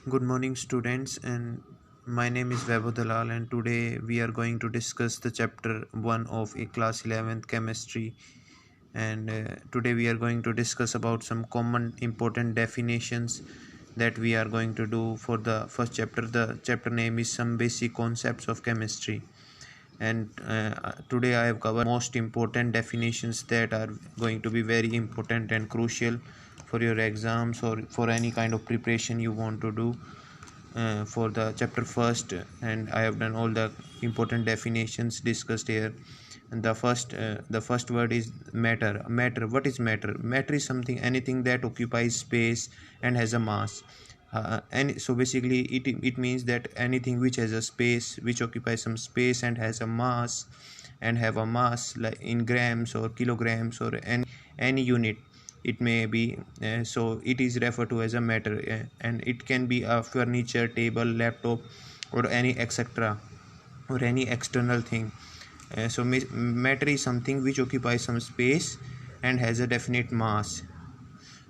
Good morning, students, and my name is Vaibhav Dalal, and today we are going to discuss the chapter 1 of a class 11th chemistry. And today we are going to discuss about some common important definitions that we are going to do for the first chapter. The chapter name is Some Basic Concepts of Chemistry. And today I have covered most important definitions that are going to be very important and crucial for your exams or for any kind of preparation you want to do for the chapter first. And I have done all the important definitions discussed here. And the first word is matter. What is matter? Matter is something, anything that occupies space and has a mass. And so basically it means that anything which has a space, which occupies some space and has a mass, and have a mass like in grams or kilograms or any unit it may be. So it is referred to as a matter, and it can be a furniture, table, laptop, or any etc, or any external thing. So matter is something which occupies some space and has a definite mass.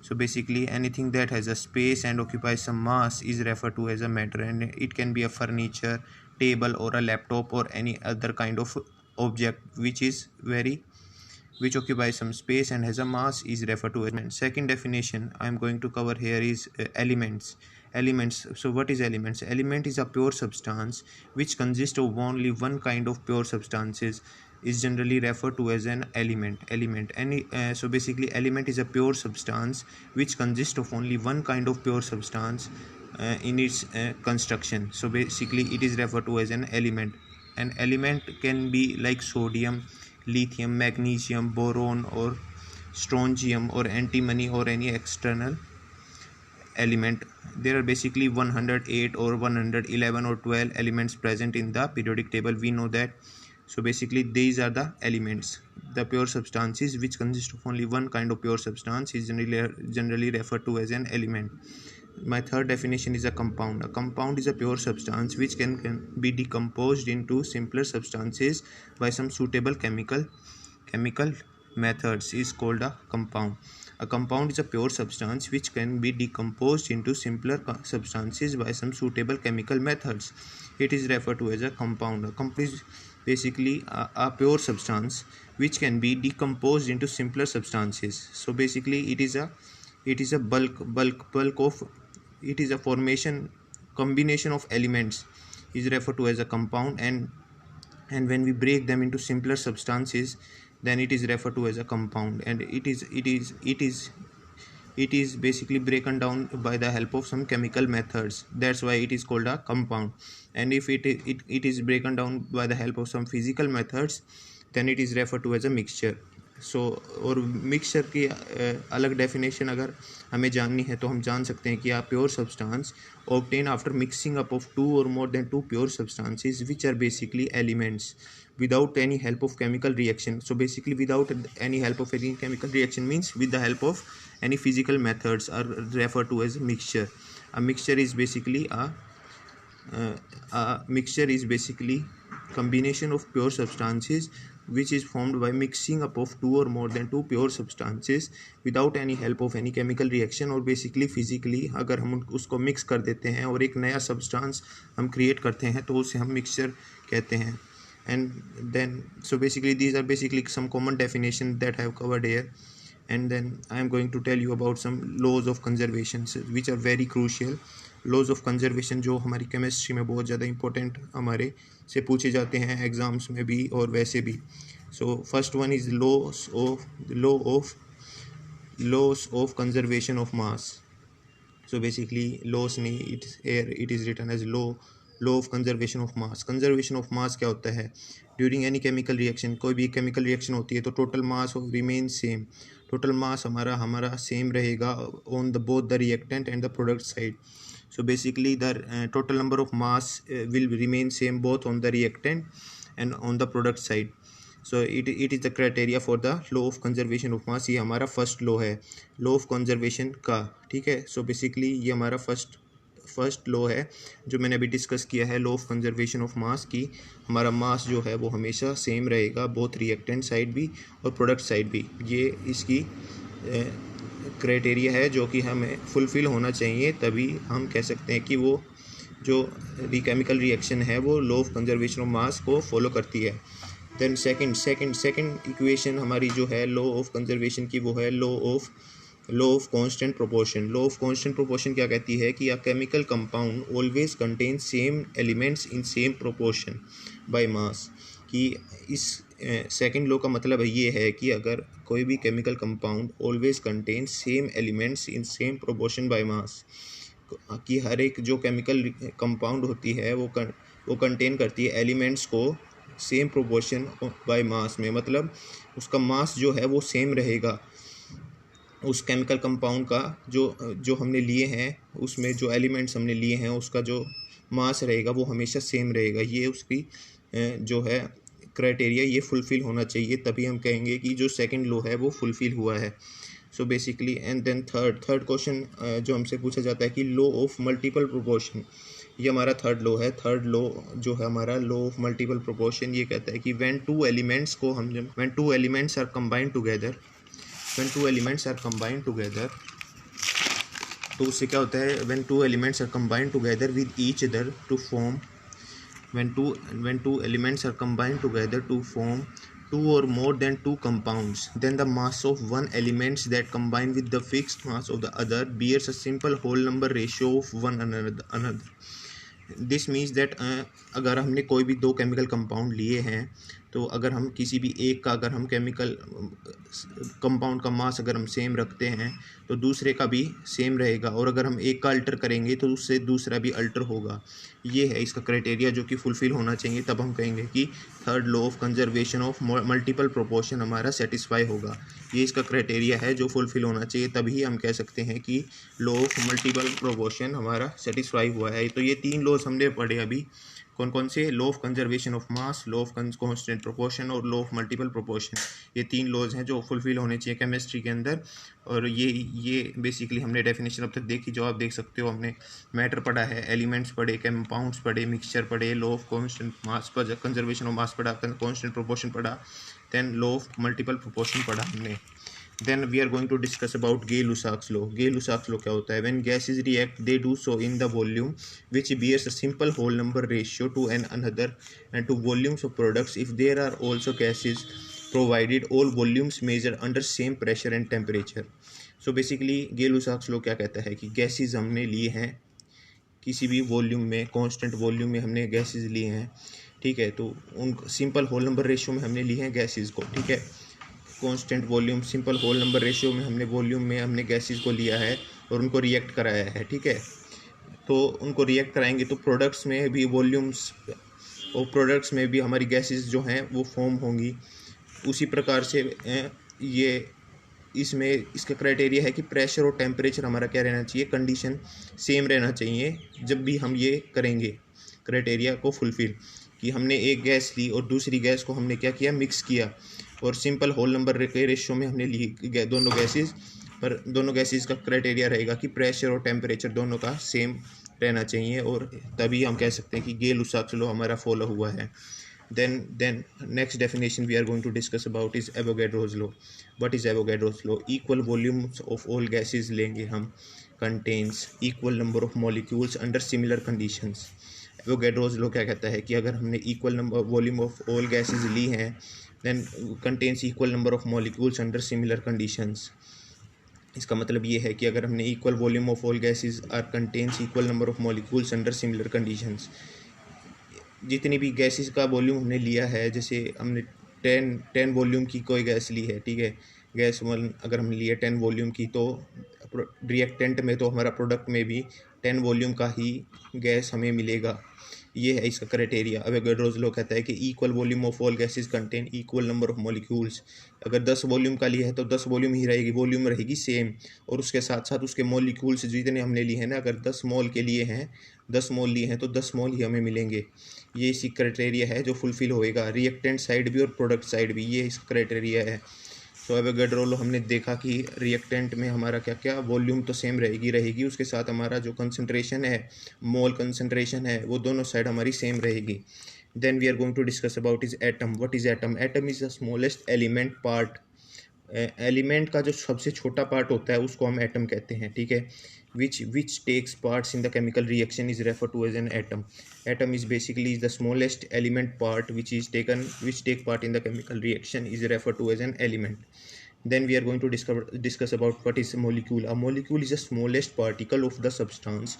So basically anything that has a space and occupies some mass is referred to as a matter, and it can be a furniture, table, or a laptop, or any other kind of object which occupies some space and has a mass is referred to as element. Second definition I am going to cover here is elements. So what is elements? Element is a pure substance which consists of only one kind of pure substances, is generally referred to as an element. So basically element is a pure substance which consists of only one kind of pure substance in its construction. So basically it is referred to as an element. An element can be like sodium, lithium, magnesium, boron, or strontium, or antimony, or any external element. There are basically 108 or 111 or 12 elements present in the periodic table, we know that. So basically these are the elements. The pure substances which consist of only one kind of pure substance is generally referred to as an element. My third definition is a compound. A compound is a pure substance which can be decomposed into simpler substances by some suitable chemical methods is called a compound. A compound is a pure substance which can be decomposed into simpler substances by some suitable chemical methods. It is referred to as a compound. A compound is basically a pure substance which can be decomposed into simpler substances. So basically it is a bulk of, it is a formation combination of elements is referred to as a compound, and when we break them into simpler substances, then it is referred to as a compound, and it is basically broken down by the help of some chemical methods. That's why it is called a compound. And if it is broken down by the help of some physical methods, then it is referred to as a mixture. सो और mixture की अलग definition अगर हमें जाननी है तो हम जान सकते हैं कि a pure substance obtain after mixing up of two or more than two pure substances which are basically elements without any help of chemical reaction. So basically without any help of any chemical reaction means with the help of any physical methods are referred to as mixture. A mixture is basically combination of pure substances which is formed by mixing up of two or more than two pure substances without any help of any chemical reaction. और basically physically अगर हम उसको mix कर देते हैं और एक नया substance हम create करते हैं तो उसे हम mixture कहते हैं. And then so basically these are basically some common definitions that I have covered here. And then I am going to tell you about some laws of conservation which are very crucial. Laws of conservation जो हमारी chemistry में बहुत ज़्यादा important हमारे से पूछे जाते हैं एग्ज़ाम्स में भी और वैसे भी. So first one is loss of conservation of mass. So basically loss नहीं, it is written as law of conservation of mass. Conservation of mass क्या होता है? ड्यूरिंग एनी केमिकल रिएक्शन, कोई भी केमिकल रिएक्शन होती है तो total mass of remain same. Total mass हमारा सेम रहेगा on the both the reactant and the product side. So basically the total number of mass will remain same both on the reactant and on the product side. So it is the criteria for the law of conservation of mass. ये हमारा first law है, law of conservation का. ठीक है. So basically ये हमारा first law है जो मैंने अभी डिस्कस किया है, लॉ ऑफ कंजर्वेशन ऑफ मास की. हमारा मास जो है वो हमेशा सेम रहेगा बोथ रिएक्टेंट साइड भी और प्रोडक्ट साइड भी. ये इसकी क्राइटेरिया है जो कि हमें फुलफ़िल होना चाहिए, तभी हम कह सकते हैं कि वो जो केमिकल रिएक्शन है वो लॉ ऑफ कंजर्वेशन ऑफ मास को फॉलो करती है। देन सेकंड इक्वेशन हमारी जो है लॉ ऑफ कंजर्वेशन की, वो है law of constant proportion. Law of constant proportion क्या कहती है कि a chemical compound always contain same elements in same proportion by mass. कि इस सेकंड लॉ का मतलब ये है कि अगर कोई भी chemical compound always contain same elements in same proportion by mass, कि हर एक जो केमिकल कंपाउंड होती है वो कंटेन करती है एलिमेंट्स को सेम प्रोपोर्शन बाय मास में, मतलब उसका मास जो है वो सेम रहेगा। उस केमिकल कंपाउंड का जो हमने लिए हैं, उसमें जो एलिमेंट्स हमने लिए हैं उसका जो मास रहेगा वो हमेशा सेम रहेगा। ये उसकी जो है क्राइटेरिया, ये फुलफ़िल होना चाहिए, तभी हम कहेंगे कि जो सेकंड लॉ है वो फुलफ़िल हुआ है। So basically and then third question जो हमसे पूछा जाता है कि लॉ ऑफ मल्टीपल प्रोपोर्शन, ये हमारा थर्ड लॉ है। थर्ड लॉ जो है हमारा लॉ ऑफ मल्टीपल प्रोपोर्शन, ये कहता है कि when two elements are combined together, तो उससे क्या होता है, when two elements are combined together with each other to form when two elements are combined together to form two or more than two compounds, then the mass of one element that combine with the fixed mass of the other bears a simple whole number ratio of one another. This means that अगर हमने कोई भी दो chemical compound लिए हैं, तो अगर हम किसी भी एक का, अगर हम केमिकल कंपाउंड का मास अगर हम सेम रखते हैं तो दूसरे का भी सेम रहेगा, और अगर हम एक का अल्टर करेंगे तो उससे दूसरा भी अल्टर होगा। ये है इसका क्राइटेरिया जो कि फुलफ़िल होना चाहिए, तब हम कहेंगे कि third law of conservation of multiple proportion हमारा सेटिस्फाई होगा। ये इसका क्राइटेरिया है जो फुलफ़िल होना चाहिए, तभी हम कह सकते हैं कि लॉ ऑफ मल्टीपल प्रोपोर्शन हमारा सेटिस्फाई हुआ है। तो ये तीन लॉज हमने पढ़े अभी, कौन कौन से, law of conservation of mass, law of constant proportion और लॉ ऑफ मल्टीपल प्रोपोर्शन। ये तीन लॉज हैं जो फुलफ़िल होने चाहिए केमिस्ट्री के अंदर। और ये बेसिकली हमने डेफिनेशन अब तक देखी, जो आप देख सकते हो। हमने मैटर पढ़ा है, एलिमेंट्स पढ़े, कंपाउंड्स पढ़े, मिक्सचर पढ़े, लॉ ऑफ कांस्टेंट मास पर कंजर्वेशन ऑफ मास पढ़ा, कांस्टेंट प्रोपोर्शन पढ़ा, then law of multiple proportion पढ़ा हमने। Then we are going to discuss about Gay-Lussac's law. Gay-Lussac's law क्या होता है? When gases react, they do so in the volume which bears a simple whole number ratio to another and to volumes of products. If there are also gases provided, all volumes measure under same pressure and temperature. So basically Gay-Lussac's law क्या कहता है कि gases हमने लिए हैं किसी भी volume में, कांस्टेंट वॉल्यूम में हमने गैसेज लिए हैं, ठीक है, तो उन सिंपल होल नंबर रेशियो में हमने लिए हैं गैसेज को, ठीक है। Constant volume simple whole number ratio में हमने वॉल्यूम में हमने गैसेस को लिया है और उनको रिएक्ट कराया है, ठीक है। तो उनको रिएक्ट कराएंगे तो प्रोडक्ट्स में भी वॉल्यूम्स और प्रोडक्ट्स में भी हमारी गैसेस जो हैं वो फॉर्म होंगी। उसी प्रकार से ये इसमें इसका क्राइटेरिया है कि प्रेशर और टेम्परेचर हमारा क्या रहना चाहिए, कंडीशन सेम रहना चाहिए जब भी हम ये करेंगे क्राइटेरिया को फुलफ़िल। कि हमने एक गैस ली और दूसरी गैस को हमने क्या किया, मिक्स किया, और सिंपल होल नंबर के रेशियो में हमने ली दोनों गैसेस, पर दोनों गैसेस का क्राइटेरिया रहेगा कि प्रेशर और टेम्परेचर दोनों का सेम रहना चाहिए, और तभी हम कह सकते हैं कि Gay-Lussac's law हमारा फॉलो हुआ है। Then next definition we are going to discuss about is Avogadro's law. What is Avogadro's law? Equal volumes of all gases लेंगे हम contains equal number of molecules under similar conditions. Avogadro's law क्या कहता है कि अगर हमने equal number volume of all gases ली हैं, then contains equal number of molecules under similar conditions. इसका मतलब ये है कि अगर हमने equal volume of all gases are contains equal number of molecules under similar conditions, जितनी भी गैसेस का वॉल्यूम हमने लिया है, जैसे हमने 10 वॉल्यूम की कोई गैस ली है, ठीक है, गैस अगर हमने लिया 10 वॉल्यूम की, तो रिएक्टेंट में तो हमारा प्रोडक्ट में भी 10 वॉल्यूम का ही गैस हमें मिलेगा। ये है इसका क्राइटेरिया। अवोगाड्रोस लॉ कहता है कि equal volume of all gases contain equal number of molecules. अगर 10 वॉल्यूम का लिया है तो 10 वॉल्यूम ही रहेगी, वॉल्यूम रहेगी सेम, और उसके साथ साथ उसके मॉलिक्यूल्स जितने हमने लिए हैं ना, अगर 10 मोल के लिए हैं, 10 मोल लिए हैं तो 10 मोल ही हमें मिलेंगे। ये इसी क्राइटेरिया है जो फुलफ़िल होएगा, रिएक्टेंट साइड भी और प्रोडक्ट साइड भी, ये इसका क्राइटेरिया है। तो अवोगाड्रो लॉ हमने देखा कि रिएक्टेंट में हमारा क्या क्या वॉल्यूम तो सेम रहेगी, उसके साथ हमारा जो कंसंट्रेशन है, मोल कंसंट्रेशन है, वो दोनों साइड हमारी सेम रहेगी। Then we are going to discuss about is atom. What is atom? Atom is the smallest element part element का जो सबसे छोटा पार्ट होता है उसको हम एटम कहते हैं, ठीक है। Which takes parts in the chemical reaction is refer to as an atom. Atom is basically the smallest element part which take part in the chemical reaction is referred to as an element. Then we are going to discuss about what is a molecule. A molecule is the smallest particle of the substance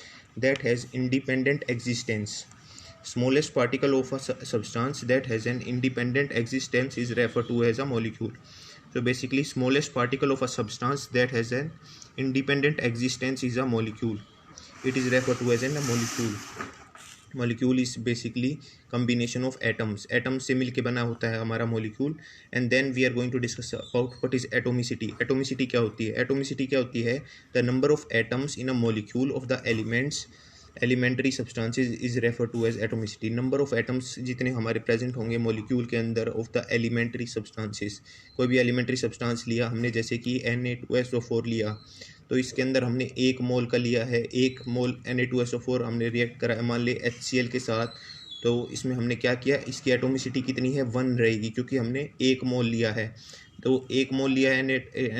that has independent existence. Smallest particle of a substance that has an independent existence is referred to as a molecule. So basically, smallest particle of a substance that has an independent existence is a molecule. It is referred to as a molecule. Molecule is basically combination of atoms. Atoms से मिलके बना होता है हमारा molecule. And then we are going to discuss about what is atomicity. Atomicity क्या होती है? Atomicity क्या होती है? The number of atoms in a molecule of the elements elementary substances is refer to as atomicity. Number of atoms जितने हमारे present होंगे molecule के अंदर ऑफ द एलिमेंट्री सब्सटेंसेज. कोई भी एलिमेंट्री सब्सटेंस लिया हमने, जैसे कि Na2SO4 लिया, तो इसके अंदर हमने 1 मोल का लिया है. 1 मोल Na2SO4 हमने रिएक्ट करा है मान ले HCl के साथ. तो इसमें हमने क्या किया, इसकी एटोमिसिटी कितनी है? 1 रहेगी, क्योंकि हमने 1 मोल लिया है. तो 1 मोल लिया है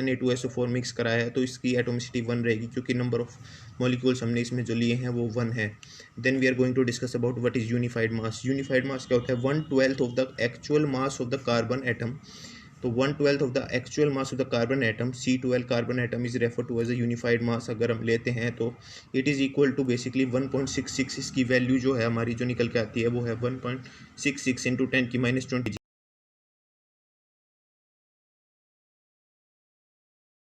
Na2SO4 मिक्स कराया है, तो इसकी एटोमिसिटी 1 रहेगी, क्योंकि नंबर ऑफ मॉलिक्यूल्स हमने इसमें जो लिए हैं वो 1 है. Then we are going to discuss about what is unified mass. Unified mass क्या होता है? 1/12 of the actual mass of the carbon atom. तो 1/12 of the actual mass of the carbon atom, C12 carbon atom is refer to as a unified mass. अगर हम लेते हैं तो it is equal to basically 1.66. इसकी value जो है हमारी जो निकल के आती है वो है 1.66 × 10⁻20